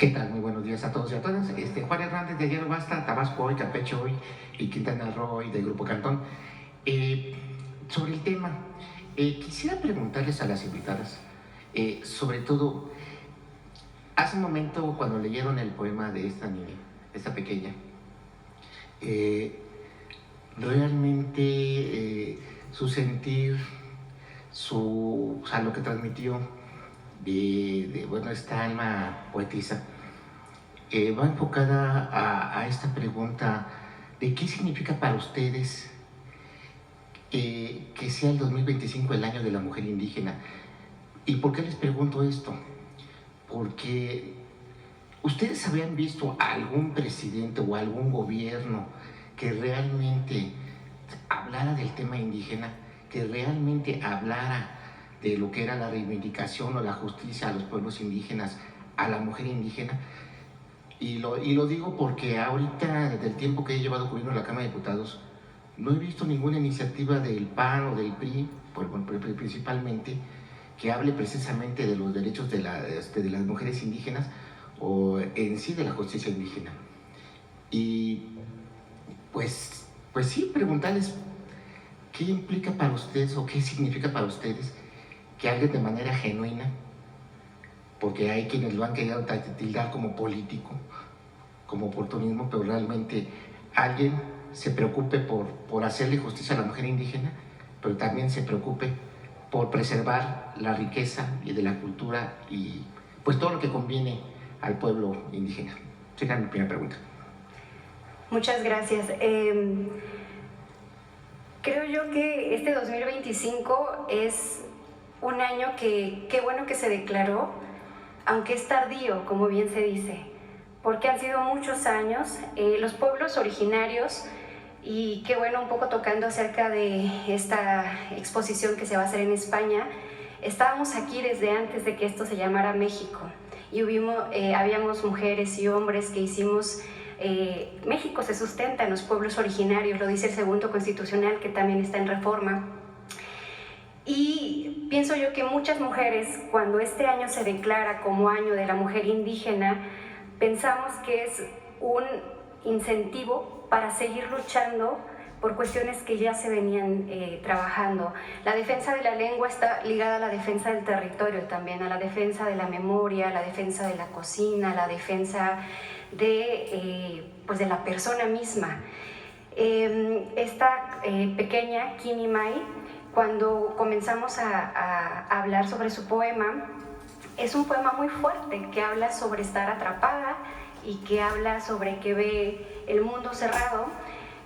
¿Qué tal? Muy buenos días a todos y a todas. Juan Hernández de Ayer Basta, Tabasco Hoy, Campeche Hoy y Quintana Roo Hoy del Grupo Cantón. Eh, sobre el tema, quisiera preguntarles a las invitadas, sobre todo, hace un momento cuando leyeron el poema de esta niña, esta pequeña, eh, realmente su sentir, o sea, lo que transmitió bueno, esta alma poetisa, va enfocada a esta pregunta de qué significa para ustedes que sea el 2025 el año de la mujer indígena. ¿Y por qué les pregunto esto? Porque ustedes habían visto a algún presidente o algún gobierno que realmente hablara del tema indígena, que realmente hablara de lo que era la reivindicación o la justicia a los pueblos indígenas, a la mujer indígena. Y lo digo porque ahorita, desde el tiempo que he llevado cubriendo la Cámara de Diputados, no he visto ninguna iniciativa del PAN o del PRI, principalmente, que hable precisamente de los derechos de las mujeres indígenas o en sí de la justicia indígena. Y pues sí, preguntarles qué implica para ustedes o qué significa para ustedes que hablen de manera genuina, porque hay quienes lo han querido tildar como político, como oportunismo, pero realmente alguien se preocupe por hacerle justicia a la mujer indígena, pero también se preocupe por preservar la riqueza y de la cultura y pues todo lo que conviene al pueblo indígena. Sería mi primera pregunta. Muchas gracias. Creo yo que este 2025 es un año que qué bueno que se declaró, aunque es tardío, como bien se dice, porque han sido muchos años. Los pueblos originarios, y qué bueno, un poco tocando acerca de esta exposición que se va a hacer en España, estábamos aquí desde antes de que esto se llamara México, y habíamos mujeres y hombres que hicimos... México se sustenta en los pueblos originarios, lo dice el segundo constitucional, que también está en reforma. Y pienso yo que muchas mujeres, cuando este año se declara como año de la mujer indígena, pensamos que es un incentivo para seguir luchando por cuestiones que ya se venían trabajando. La defensa de la lengua está ligada a la defensa del territorio también, a la defensa de la memoria, a la defensa de la cocina, a la defensa pues de la persona misma. Esta pequeña, Kimi Mai, cuando comenzamos a hablar sobre su poema, es un poema muy fuerte que habla sobre estar atrapada y que habla sobre que ve el mundo cerrado.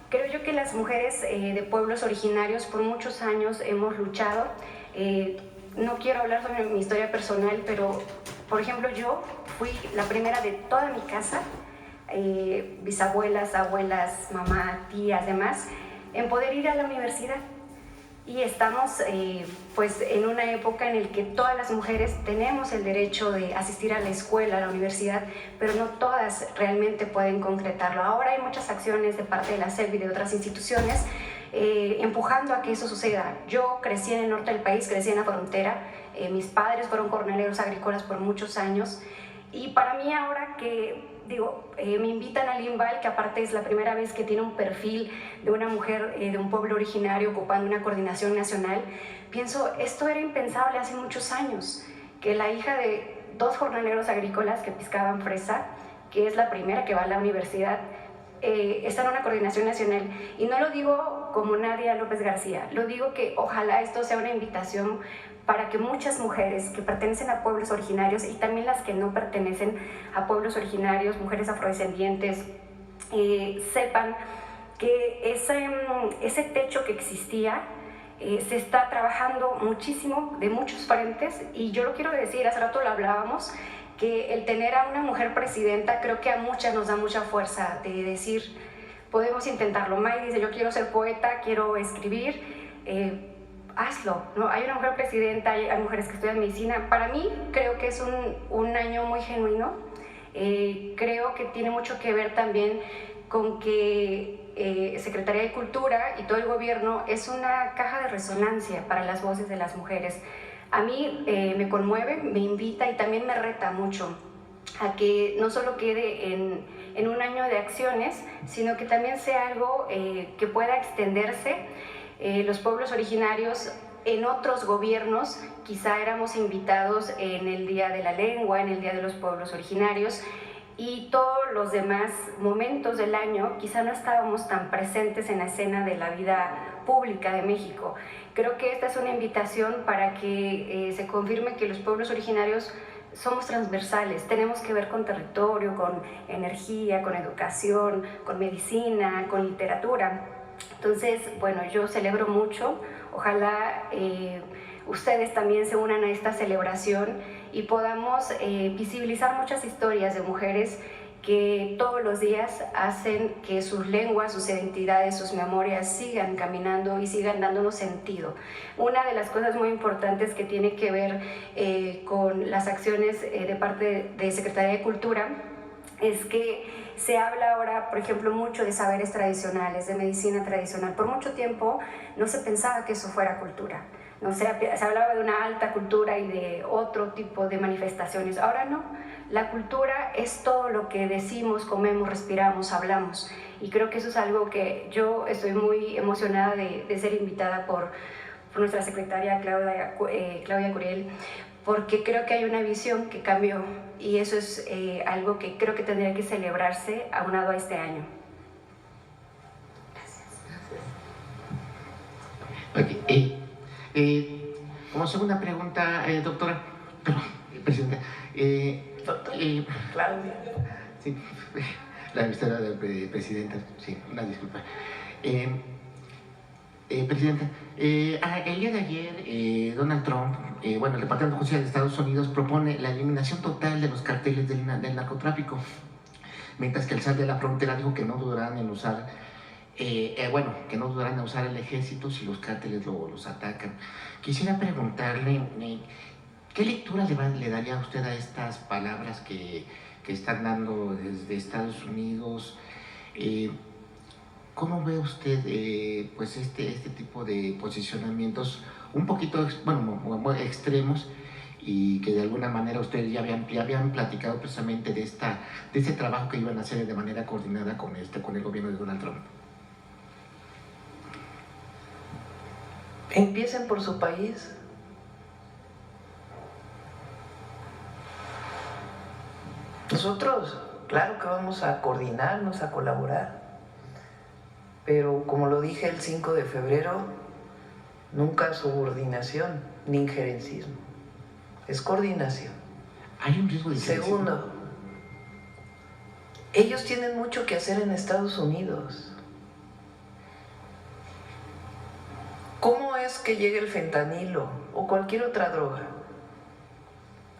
Creo yo que las mujeres de pueblos originarios por muchos años hemos luchado. No quiero hablar sobre mi historia personal, pero por ejemplo yo fui la primera de toda mi casa, bisabuelas, abuelas, mamá, tías, demás, en poder ir a la universidad. Y estamos pues en una época en la que todas las mujeres tenemos el derecho de asistir a la escuela, a la universidad, pero no todas realmente pueden concretarlo. Ahora hay muchas acciones de parte de la SEP y de otras instituciones empujando a que eso suceda. Yo crecí en el norte del país, crecí en la frontera, mis padres fueron jornaleros agrícolas por muchos años, y para mí ahora que me invitan al INVAL, que aparte es la primera vez que tiene un perfil de una mujer de un pueblo originario ocupando una coordinación nacional, pienso, esto era impensable hace muchos años, que la hija de dos jornaleros agrícolas que pescaban fresa, que es la primera que va a la universidad, está en una coordinación nacional. Y no lo digo como Nadia López García, lo digo que ojalá esto sea una invitación para que muchas mujeres que pertenecen a pueblos originarios y también las que no pertenecen a pueblos originarios, mujeres afrodescendientes, sepan que ese techo que existía se está trabajando muchísimo de muchos frentes. Y yo lo quiero decir, hace rato lo hablábamos, que el tener a una mujer presidenta creo que a muchas nos da mucha fuerza de decir, podemos intentarlo. May dice, yo quiero ser poeta, quiero escribir, hazlo, ¿no? Hay una mujer presidenta, hay mujeres que estudian medicina. Para mí creo que es un año muy genuino. Creo que tiene mucho que ver también con que Secretaría de Cultura y todo el gobierno es una caja de resonancia para las voces de las mujeres. A mí me conmueve, me invita y también me reta mucho a que no solo quede en un año de acciones, sino que también sea algo que pueda extenderse. Los pueblos originarios en otros gobiernos quizá éramos invitados en el Día de la Lengua, en el Día de los Pueblos Originarios, y todos los demás momentos del año quizá no estábamos tan presentes en la escena de la vida pública de México. Creo que esta es una invitación para que se confirme que los pueblos originarios somos transversales, tenemos que ver con territorio, con energía, con educación, con medicina, con literatura. Entonces, bueno, yo celebro mucho, ojalá ustedes también se unan a esta celebración y podamos visibilizar muchas historias de mujeres que todos los días hacen que sus lenguas, sus identidades, sus memorias sigan caminando y sigan dándonos sentido. Una de las cosas muy importantes que tiene que ver con las acciones de parte de Secretaría de Cultura es que se habla ahora, por ejemplo, mucho de saberes tradicionales, de medicina tradicional. Por mucho tiempo no se pensaba que eso fuera cultura. No se hablaba de una alta cultura y de otro tipo de manifestaciones. Ahora no. La cultura es todo lo que decimos, comemos, respiramos, hablamos. Y creo que eso es algo que yo estoy muy emocionada de ser invitada por nuestra secretaria Claudia Curiel, porque creo que hay una visión que cambió y eso es algo que creo que tendría que celebrarse aunado a este año. Gracias. Okay. Como segunda pregunta, doctora, presidenta, Claudia. Sí, la ministra de presidenta, sí, una disculpa. Presidenta, el día de ayer Donald Trump, bueno, el Departamento de Justicia de Estados Unidos propone la eliminación total de los carteles del narcotráfico, mientras que el SAT de la frontera dijo que no dudarán en usar, que no dudarán en usar el ejército si los cárteles los atacan. Quisiera preguntarle, ¿qué lectura le daría a usted a estas palabras que están dando desde Estados Unidos? ¿Cómo ve usted pues este tipo de posicionamientos un poquito extremos y que de alguna manera ustedes ya habían platicado precisamente de este trabajo que iban a hacer de manera coordinada con el gobierno de Donald Trump? Empiecen por su país. Nosotros, claro que vamos a coordinarnos, a colaborar, pero como lo dije el 5 de febrero, nunca subordinación ni injerencismo, es coordinación. ¿Hay un riesgo de injerencismo? Segundo, ellos tienen mucho que hacer en Estados Unidos. ¿Cómo es que llegue el fentanilo o cualquier otra droga?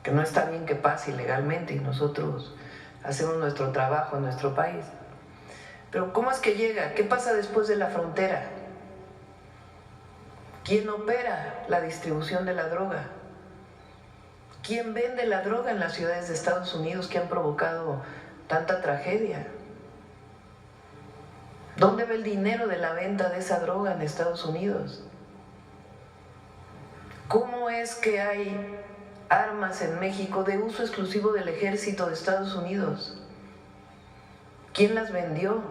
Que no está bien que pase ilegalmente y nosotros hacemos nuestro trabajo en nuestro país. Pero ¿cómo es que llega? ¿Qué pasa después de la frontera? ¿Quién opera la distribución de la droga? ¿Quién vende la droga en las ciudades de Estados Unidos que han provocado tanta tragedia? ¿Dónde va el dinero de la venta de esa droga en Estados Unidos? ¿Cómo es que hay armas en México de uso exclusivo del ejército de Estados Unidos? ¿Quién las vendió?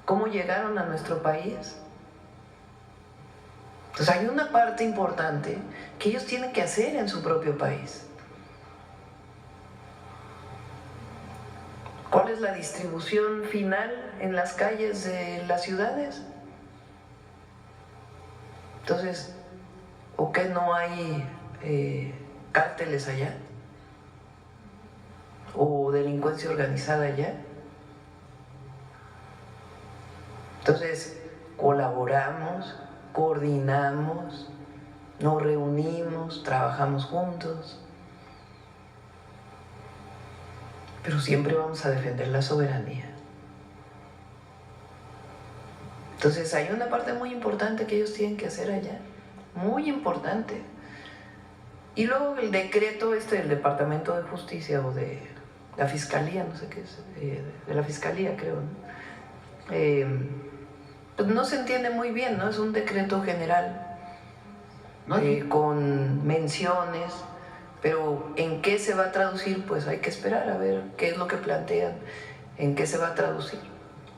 ¿Cómo llegaron a nuestro país? Entonces hay una parte importante que ellos tienen que hacer en su propio país. ¿Cuál es la distribución final en las calles de las ciudades? Entonces, ¿o qué no hay cárteles allá? ¿O delincuencia organizada allá? Entonces, colaboramos, coordinamos, nos reunimos, trabajamos juntos, pero siempre vamos a defender la soberanía. Entonces, hay una parte muy importante que ellos tienen que hacer allá, muy importante. Y luego el decreto del Departamento de Justicia o de la Fiscalía, no sé qué es, de la Fiscalía creo, ¿no? Pues no se entiende muy bien, ¿no? Es un decreto general con menciones Pero ¿en qué se va a traducir? Pues hay que esperar a ver qué es lo que plantean, en qué se va a traducir.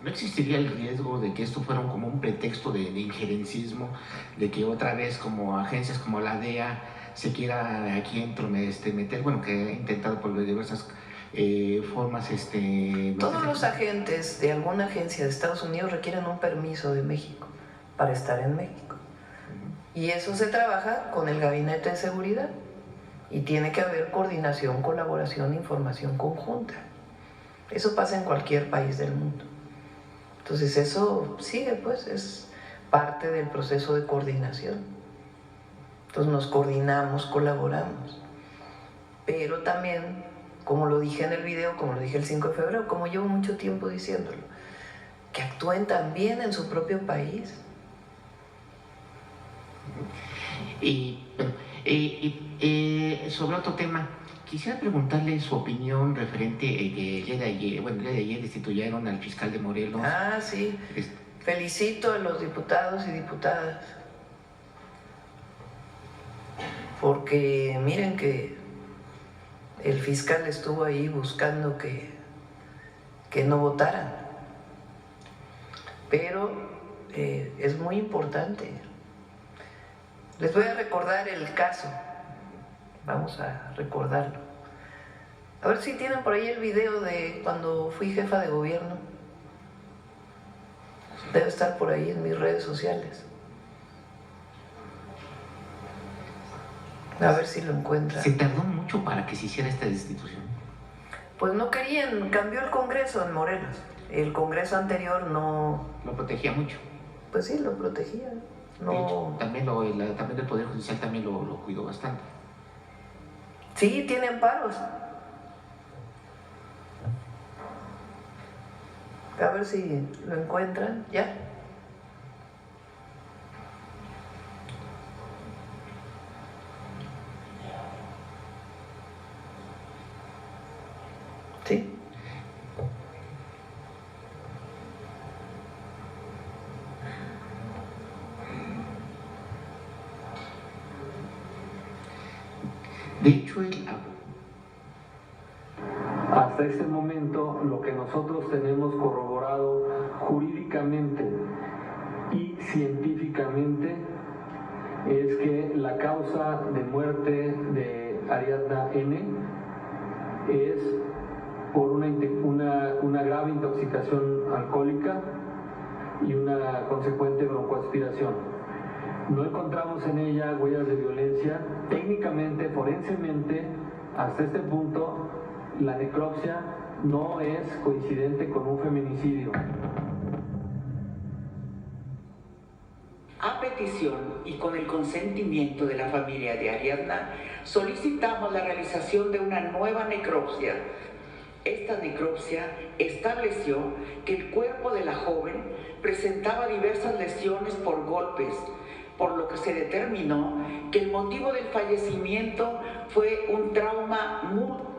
¿No existiría el riesgo de que esto fuera como un pretexto de injerencismo, de que otra vez como agencias como la DEA se quiera aquí meter, bueno, que ha intentado por diversas formas? Todos los agentes de alguna agencia de Estados Unidos requieren un permiso de México para estar en México. Y eso se trabaja con el Gabinete de Seguridad. Y tiene que haber coordinación, colaboración, información conjunta. Eso pasa en cualquier país del mundo. Entonces eso sigue, pues, es parte del proceso de coordinación. Entonces nos coordinamos, colaboramos. Pero también, como lo dije en el video, como lo dije el 5 de febrero, como llevo mucho tiempo diciéndolo, que actúen también en su propio país. Sobre otro tema, quisiera preguntarle su opinión referente que el día de ayer destituyeron al fiscal de Morelos. Ah, sí. Felicito a los diputados y diputadas. Porque miren que el fiscal estuvo ahí buscando que no votaran. Pero es muy importante. Les voy a recordar el caso. Vamos a recordarlo. A ver si tienen por ahí el video de cuando fui jefa de gobierno. Debe estar por ahí en mis redes sociales. A ver si lo encuentran. ¿Se tardó mucho para que se hiciera esta destitución? Pues no querían, cambió el Congreso en Morelos. El Congreso anterior no... Lo protegía mucho. Pues sí, lo protegía. No... De hecho, también el Poder Judicial también lo cuidó bastante. Sí, tienen paros. A ver si lo encuentran. ¿Ya? ¿Sí? De hecho, hasta este momento, lo que nosotros tenemos corroborado jurídicamente y científicamente es que la causa de muerte de Ariadna N. es por una grave intoxicación alcohólica y una consecuente broncoaspiración. No encontramos en ella huellas de violencia. Técnicamente, forensemente, hasta este punto, la necropsia no es coincidente con un feminicidio. A petición y con el consentimiento de la familia de Ariadna, solicitamos la realización de una nueva necropsia. Esta necropsia estableció que el cuerpo de la joven presentaba diversas lesiones por golpes, por lo que se determinó que el motivo del fallecimiento fue un trauma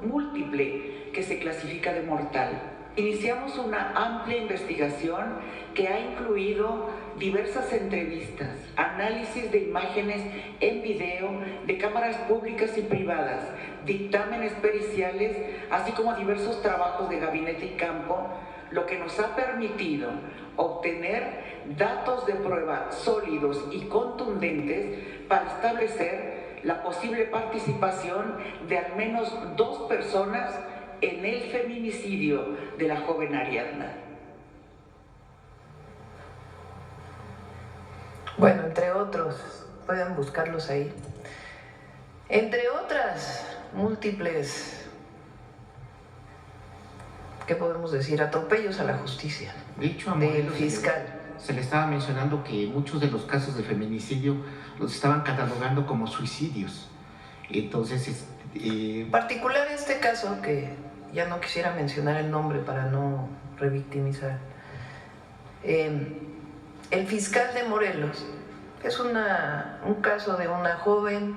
múltiple que se clasifica de mortal. Iniciamos una amplia investigación que ha incluido diversas entrevistas, análisis de imágenes en video de cámaras públicas y privadas, dictámenes periciales, así como diversos trabajos de gabinete y campo, lo que nos ha permitido obtener datos de prueba sólidos y contundentes para establecer la posible participación de al menos 2 personas en el feminicidio de la joven Ariadna. Bueno, entre otros, pueden buscarlos ahí. Entre otras múltiples, ¿qué podemos decir? Atropellos a la justicia. De hecho, a del Morelos fiscal. se le estaba mencionando que muchos de los casos de feminicidio los estaban catalogando como suicidios. Entonces, particular este caso, que ya no quisiera mencionar el nombre para no revictimizar. El fiscal de Morelos es un caso de una joven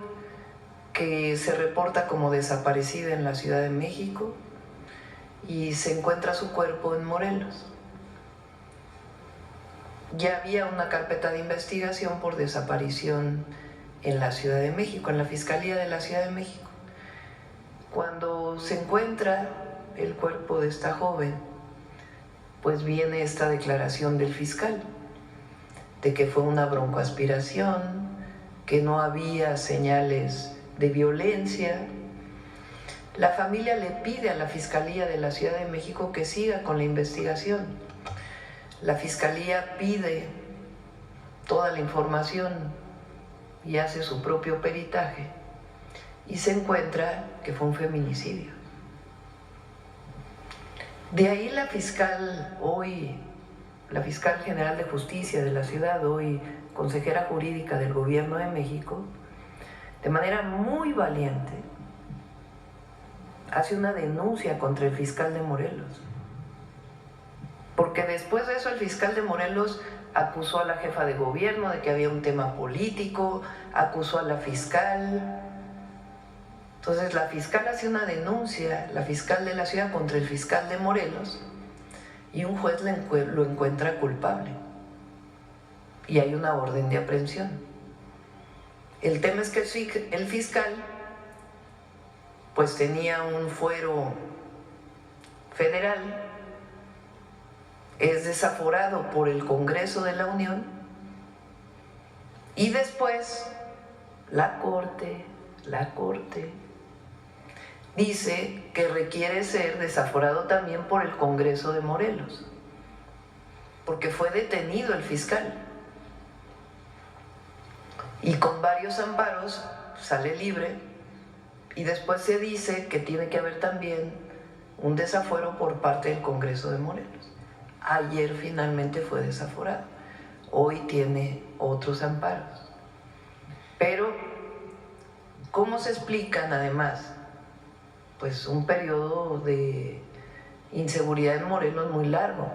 que se reporta como desaparecida en la Ciudad de México y se encuentra su cuerpo en Morelos. Ya había una carpeta de investigación por desaparición en la Ciudad de México, en la Fiscalía de la Ciudad de México. Cuando se encuentra el cuerpo de esta joven, pues viene esta declaración del fiscal de que fue una broncoaspiración, que no había señales de violencia. La familia le pide a la Fiscalía de la Ciudad de México que siga con la investigación. La Fiscalía pide toda la información y hace su propio peritaje y se encuentra que fue un feminicidio. De ahí la fiscal hoy, la fiscal general de justicia de la ciudad, hoy consejera jurídica del Gobierno de México, de manera muy valiente, hace una denuncia contra el fiscal de Morelos. Porque después de eso el fiscal de Morelos acusó a la jefa de gobierno de que había un tema político, acusó a la fiscal. Entonces la fiscal hace una denuncia, la fiscal de la ciudad, contra el fiscal de Morelos, y un juez lo encuentra culpable. Y hay una orden de aprehensión. El tema es que el fiscal pues tenía un fuero federal, es desaforado por el Congreso de la Unión y después la Corte dice que requiere ser desaforado también por el Congreso de Morelos, porque fue detenido el fiscal y con varios amparos sale libre, y después se dice que tiene que haber también un desafuero por parte del Congreso de Morelos. Ayer finalmente fue desaforado, hoy tiene otros amparos. Pero, ¿cómo se explican además? Pues un periodo de inseguridad en Morelos muy largo.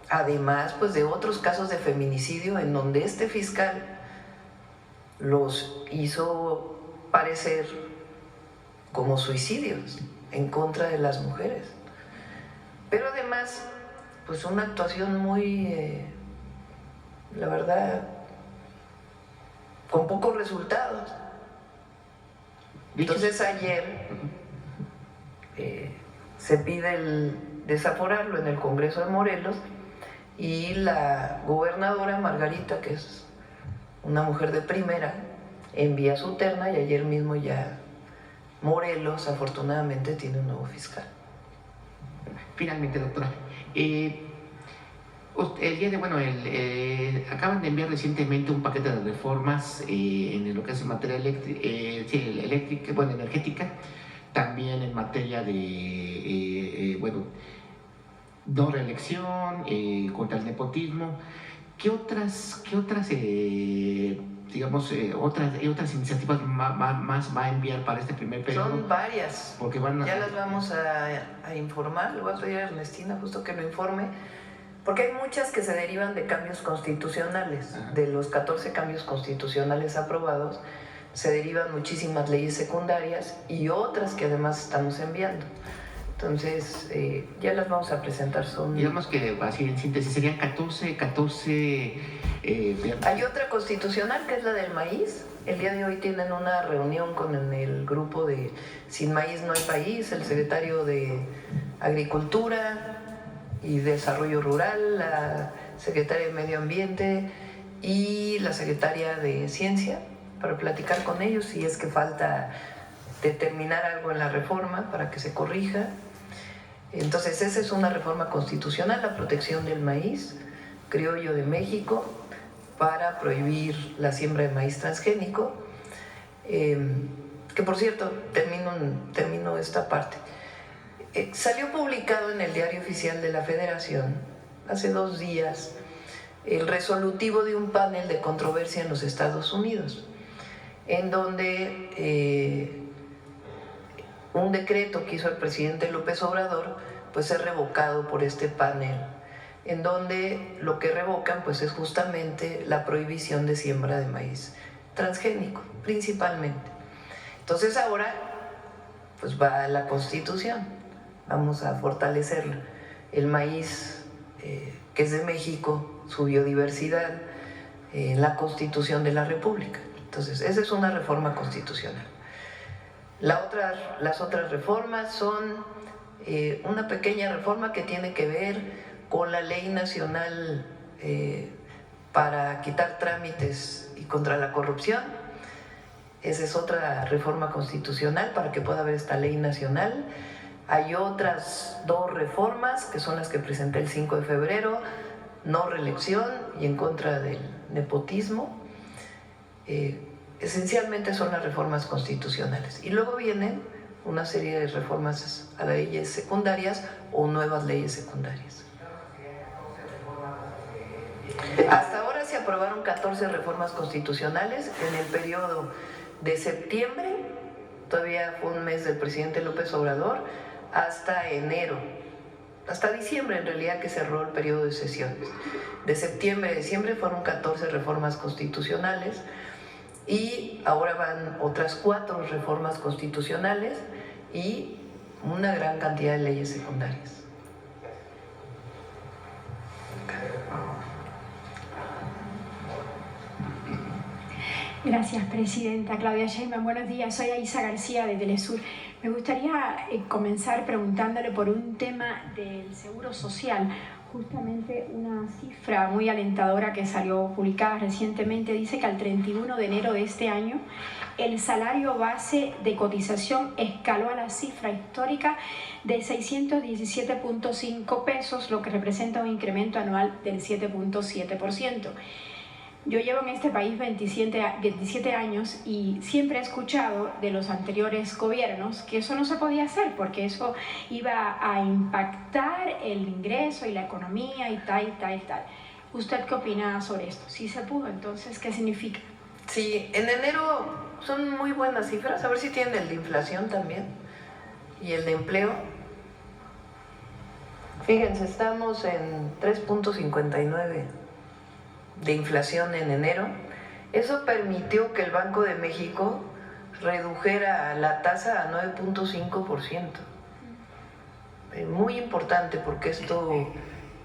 Además, pues de otros casos de feminicidio en donde este fiscal los hizo parecer como suicidios en contra de las mujeres. Pero además, pues una actuación muy, la verdad, con pocos resultados. Entonces ayer se pide el desaforarlo en el Congreso de Morelos y la gobernadora Margarita, que es una mujer de primera, envía su terna y ayer mismo ya Morelos afortunadamente tiene un nuevo fiscal. Finalmente, doctora, el día de, acaban de enviar recientemente un paquete de reformas en lo que es en materia eléctrica, energética, también en materia de, no reelección, contra el nepotismo. ¿Qué otras otras iniciativas más va a enviar para este primer periodo? Son varias, porque ya las vamos a informar. Le voy a pedir a Ernestina justo que lo informe, porque hay muchas que se derivan de cambios constitucionales. Ajá. De los 14 cambios constitucionales aprobados se derivan muchísimas leyes secundarias y otras que además estamos enviando. Entonces, ya las vamos a presentar. Digamos que, así en síntesis, serían 14... Hay otra constitucional que es la del maíz. El día de hoy tienen una reunión con el grupo de Sin Maíz No Hay País, el secretario de Agricultura y Desarrollo Rural, la secretaria de Medio Ambiente y la secretaria de Ciencia, para platicar con ellos si es que falta determinar algo en la reforma para que se corrija. Entonces esa es una reforma constitucional, la protección del maíz criollo de México para prohibir la siembra de maíz transgénico, que por cierto, termino esta parte. Salió publicado en el Diario Oficial de la Federación hace 2 días el resolutivo de un panel de controversia en los Estados Unidos, en donde un decreto que hizo el presidente López Obrador pues es revocado por este panel, en donde lo que revocan pues es justamente la prohibición de siembra de maíz transgénico, principalmente. Entonces ahora pues va a la Constitución, vamos a fortalecer el maíz que es de México, su biodiversidad, en la Constitución de la República. Entonces esa es una reforma constitucional. Las otras reformas son una pequeña reforma que tiene que ver con la Ley Nacional para quitar trámites y contra la corrupción. Esa es otra reforma constitucional para que pueda haber esta ley nacional. Hay otras 2 reformas que son las que presenté el 5 de febrero, no reelección y en contra del nepotismo. Esencialmente son las reformas constitucionales. Y luego vienen una serie de reformas a leyes secundarias o nuevas leyes secundarias. Hasta ahora se aprobaron 14 reformas constitucionales en el periodo de septiembre, todavía fue un mes del presidente López Obrador, hasta enero, hasta diciembre en realidad que cerró el periodo de sesiones. De septiembre a diciembre fueron 14 reformas constitucionales y ahora van otras 4 reformas constitucionales y una gran cantidad de leyes secundarias. Gracias, Presidenta. Claudia Sheinbaum, buenos días. Soy Aisa García de Telesur. Me gustaría comenzar preguntándole por un tema del Seguro Social. Justamente una cifra muy alentadora que salió publicada recientemente dice que al 31 de enero de este año el salario base de cotización escaló a la cifra histórica de 617.5 pesos, lo que representa un incremento anual del 7.7%. Yo llevo en este país 27 años y siempre he escuchado de los anteriores gobiernos que eso no se podía hacer porque eso iba a impactar el ingreso y la economía y tal. ¿Usted qué opina sobre esto? ¿Sí se pudo? Entonces, ¿qué significa? Sí, en enero son muy buenas cifras, a ver si tienen el de inflación también y el de empleo. Fíjense, estamos en 3.59 de inflación en enero. Eso permitió que el Banco de México redujera la tasa a 9.5%. Muy importante porque esto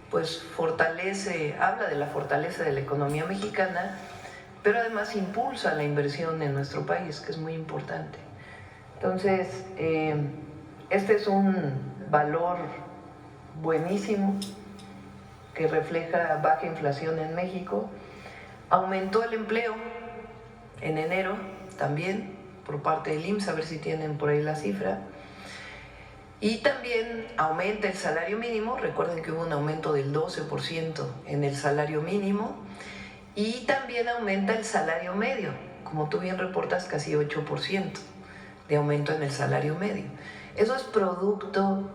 pues fortalece, habla de la fortaleza de la economía mexicana, pero además impulsa la inversión en nuestro país, que es muy importante. Entonces, este es un valor buenísimo que refleja baja inflación en México. Aumentó el empleo en enero también por parte del IMSS, a ver si tienen por ahí la cifra. Y también aumenta el salario mínimo, recuerden que hubo un aumento del 12% en el salario mínimo, y también aumenta el salario medio, como tú bien reportas, casi 8% de aumento en el salario medio. Eso es producto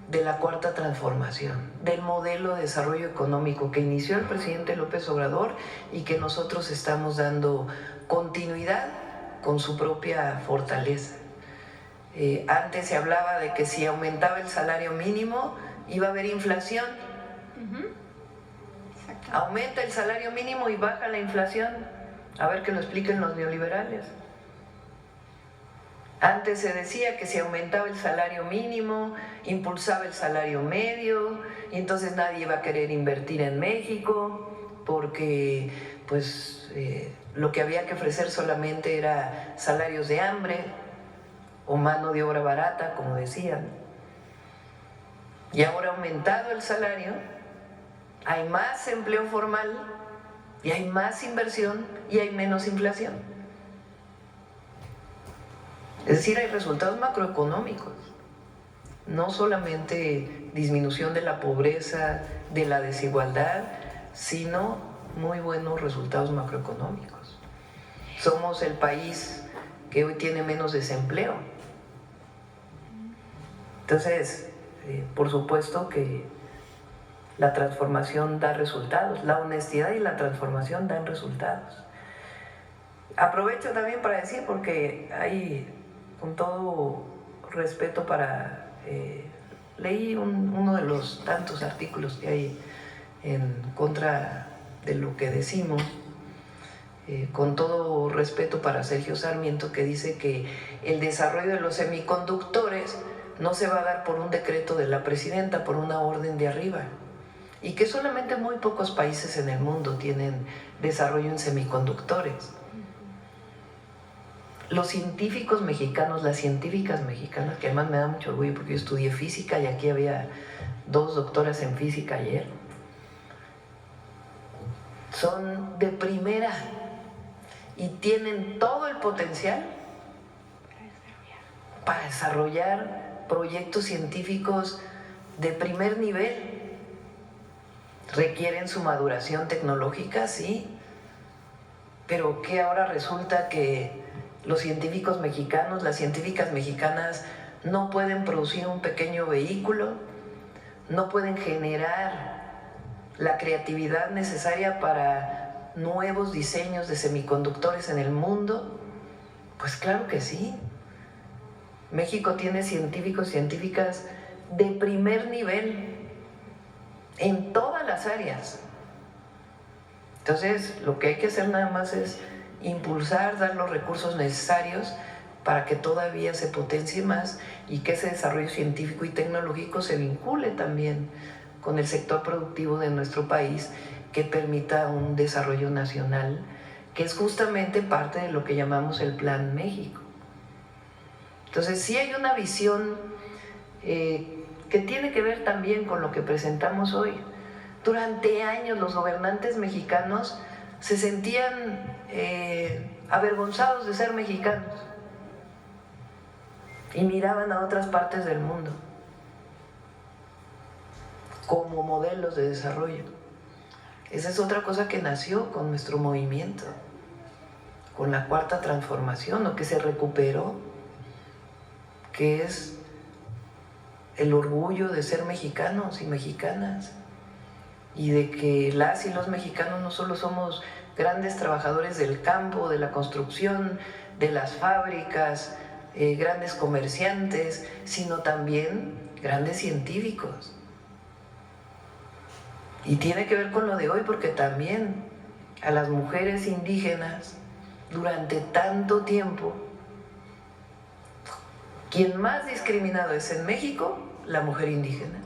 de la Cuarta Transformación, del modelo de desarrollo económico que inició el presidente López Obrador y que nosotros estamos dando continuidad con su propia fortaleza. Antes se hablaba de que si aumentaba el salario mínimo iba a haber inflación. Aumenta el salario mínimo y baja la inflación. A ver que lo expliquen los neoliberales. Antes se decía que si aumentaba el salario mínimo, impulsaba el salario medio, y entonces nadie iba a querer invertir en México, porque pues, lo que había que ofrecer solamente era salarios de hambre o mano de obra barata, como decían. Y ahora ha aumentado el salario, hay más empleo formal, y hay más inversión, y hay menos inflación. Es decir, hay resultados macroeconómicos, no solamente disminución de la pobreza, de la desigualdad, sino muy buenos resultados macroeconómicos. Somos el país que hoy tiene menos desempleo. Entonces, por supuesto que la transformación da resultados, la honestidad y la transformación dan resultados. Aprovecho también para decir, porque hay, con todo respeto leí uno de los tantos artículos que hay en contra de lo que decimos, con todo respeto para Sergio Sarmiento, que dice que el desarrollo de los semiconductores no se va a dar por un decreto de la presidenta, por una orden de arriba, y que solamente muy pocos países en el mundo tienen desarrollo en semiconductores. los científicos mexicanos, las científicas mexicanas, que además me da mucho orgullo porque yo estudié física y aquí había 2 doctoras en física ayer, son de primera y tienen todo el potencial para desarrollar proyectos científicos de primer nivel. Requieren su maduración tecnológica, sí, pero que ahora resulta que los científicos mexicanos, las científicas mexicanas no pueden producir un pequeño vehículo, no pueden generar la creatividad necesaria para nuevos diseños de semiconductores en el mundo. Pues claro que sí. México tiene científicos y científicas de primer nivel en todas las áreas. Entonces, lo que hay que hacer nada más es impulsar, dar los recursos necesarios para que todavía se potencie más y que ese desarrollo científico y tecnológico se vincule también con el sector productivo de nuestro país, que permita un desarrollo nacional, que es justamente parte de lo que llamamos el Plan México. Entonces, sí hay una visión que tiene que ver también con lo que presentamos hoy. Durante años los gobernantes mexicanos se sentían avergonzados de ser mexicanos y miraban a otras partes del mundo como modelos de desarrollo. Esa es otra cosa que nació con nuestro movimiento, con la Cuarta Transformación, o que se recuperó, que es el orgullo de ser mexicanos y mexicanas, y de que las y los mexicanos no solo somos grandes trabajadores del campo, de la construcción, de las fábricas, grandes comerciantes, sino también grandes científicos. Y tiene que ver con lo de hoy, porque también a las mujeres indígenas durante tanto tiempo, quien más discriminado es en México, la mujer indígena.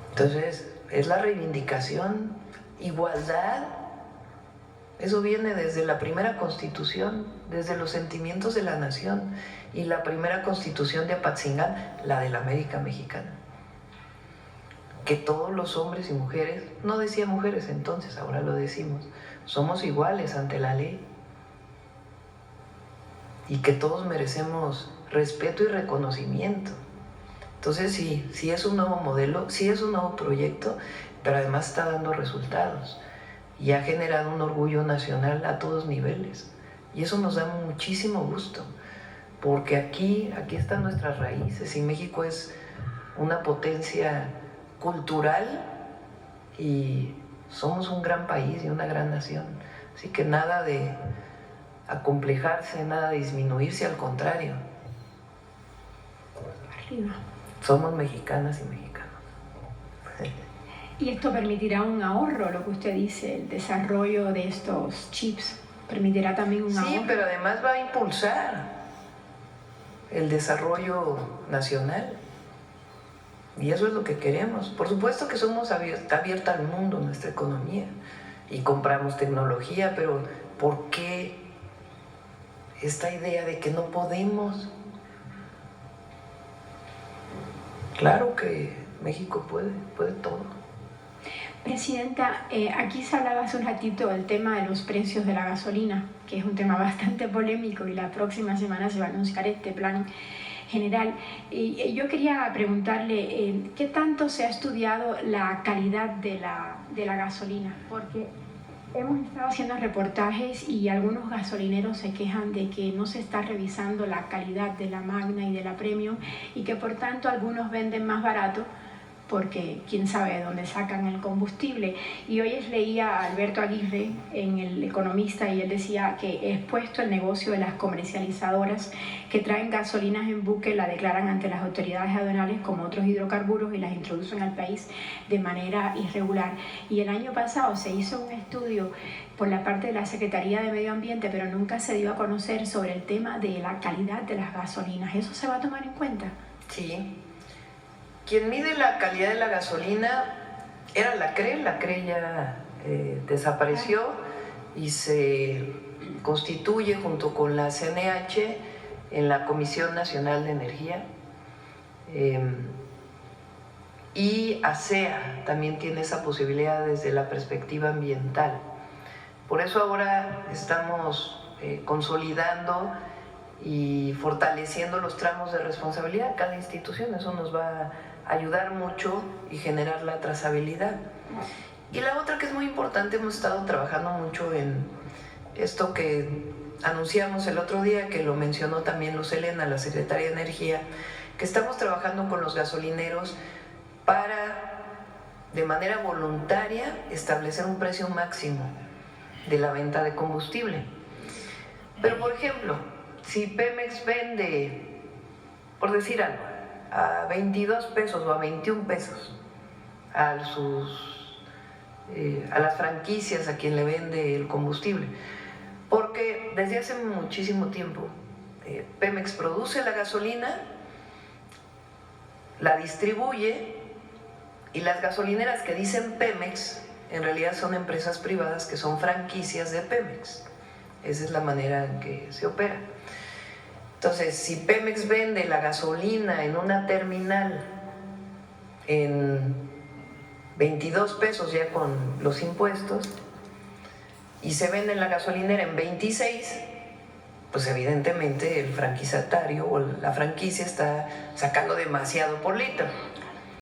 Entonces, es la reivindicación, igualdad. Eso viene desde la primera Constitución, desde los sentimientos de la nación, y la primera Constitución de Apatzingán, la de la América Mexicana. Que todos los hombres y mujeres, no decía mujeres entonces, ahora lo decimos, somos iguales ante la ley. Y que todos merecemos respeto y reconocimiento. Entonces sí es un nuevo modelo, sí es un nuevo proyecto, pero además está dando resultados y ha generado un orgullo nacional a todos niveles. Y eso nos da muchísimo gusto, porque aquí están nuestras raíces y México es una potencia cultural y somos un gran país y una gran nación. Así que nada de acomplejarse, nada de disminuirse, al contrario. Arriba. Somos mexicanas y mexicanos. Y esto permitirá un ahorro, lo que usted dice, el desarrollo de estos chips. Permitirá también un ahorro. Sí, pero además va a impulsar el desarrollo nacional. Y eso es lo que queremos. Por supuesto que somos abierta al mundo, nuestra economía, y compramos tecnología, pero ¿por qué esta idea de que no podemos? Claro que México puede todo. Presidenta, aquí se hablaba hace un ratito del tema de los precios de la gasolina, que es un tema bastante polémico, y la próxima semana se va a anunciar este plan general. Y yo quería preguntarle, ¿qué tanto se ha estudiado la calidad de la gasolina? Porque hemos estado haciendo reportajes y algunos gasolineros se quejan de que no se está revisando la calidad de la Magna y de la Premium, y que por tanto algunos venden más barato porque quién sabe de dónde sacan el combustible. Y hoy leía a Alberto Aguirre en El Economista, y él decía que es puesto el negocio de las comercializadoras que traen gasolinas en buque, la declaran ante las autoridades aduanales como otros hidrocarburos y las introducen al país de manera irregular. Y el año pasado se hizo un estudio por la parte de la Secretaría de Medio Ambiente, pero nunca se dio a conocer sobre el tema de la calidad de las gasolinas. ¿Eso se va a tomar en cuenta? Sí. Quien mide la calidad de la gasolina era la CRE ya desapareció, y se constituye junto con la CNH en la Comisión Nacional de Energía. Y ASEA también tiene esa posibilidad desde la perspectiva ambiental. Por eso ahora estamos consolidando y fortaleciendo los tramos de responsabilidad de cada institución. Eso nos va a ayudar mucho y generar la trazabilidad. Y la otra que es muy importante, hemos estado trabajando mucho en esto que anunciamos el otro día, que lo mencionó también Luz Helena, la Secretaria de Energía, que estamos trabajando con los gasolineros para, de manera voluntaria, establecer un precio máximo de la venta de combustible. Pero, por ejemplo, si Pemex vende, por decir algo, a 22 pesos o a 21 pesos a las franquicias a quien le vende el combustible, porque desde hace muchísimo tiempo Pemex produce la gasolina, la distribuye, y las gasolineras que dicen Pemex en realidad son empresas privadas que son franquicias de Pemex. Esa es la manera en que se opera. Entonces, si Pemex vende la gasolina en una terminal en 22 pesos ya con los impuestos y se vende en la gasolinera en 26, pues evidentemente el franquiciatario o la franquicia está sacando demasiado por litro.